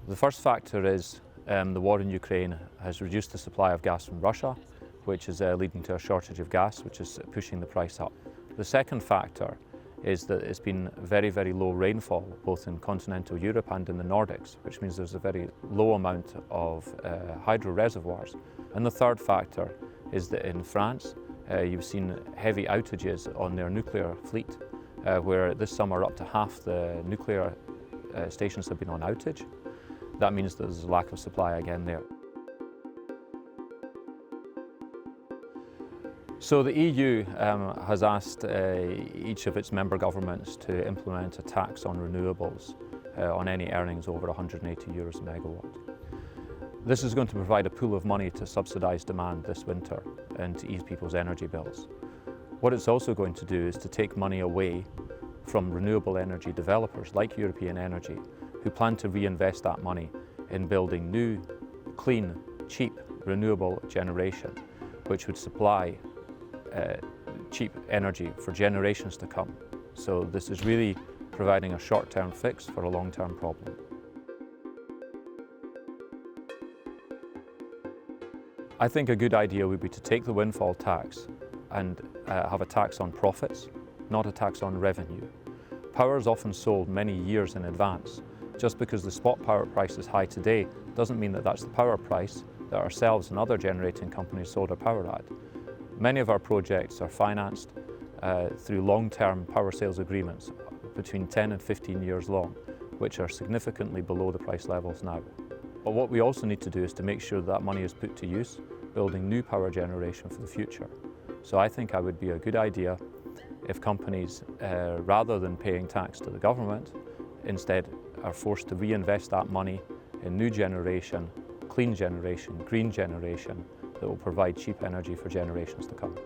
The first factor is the war in Ukraine has reduced the supply of gas from Russia, which is leading to a shortage of gas, which is pushing the price up. The second factor is that it's been very, very low rainfall, both in continental Europe and in the Nordics, which means there's a very low amount of hydro reservoirs. And the third factor is that in France, you've seen heavy outages on their nuclear fleet, where this summer up to half the nuclear stations have been on outage. That means there's a lack of supply again there. So the EU has asked each of its member governments to implement a tax on renewables on any earnings over €180 a megawatt. This is going to provide a pool of money to subsidise demand this winter and to ease people's energy bills. What it's also going to do is to take money away from renewable energy developers like European Energy, who plan to reinvest that money in building new, clean, cheap, renewable generation, which would supply cheap energy for generations to come. So this is really providing a short-term fix for a long-term problem. I think a good idea would be to take the windfall tax and have a tax on profits, not a tax on revenue. Power is often sold many years in advance. Just because the spot power price is high today doesn't mean that that's the power price that ourselves and other generating companies sold our power at. Many of our projects are financed through long-term power sales agreements between 10 and 15 years long, which are significantly below the price levels now. But what we also need to do is to make sure that money is put to use, building new power generation for the future. So I think it would be a good idea if companies, rather than paying tax to the government, instead are forced to reinvest that money in new generation, clean generation, green generation, that will provide cheap energy for generations to come.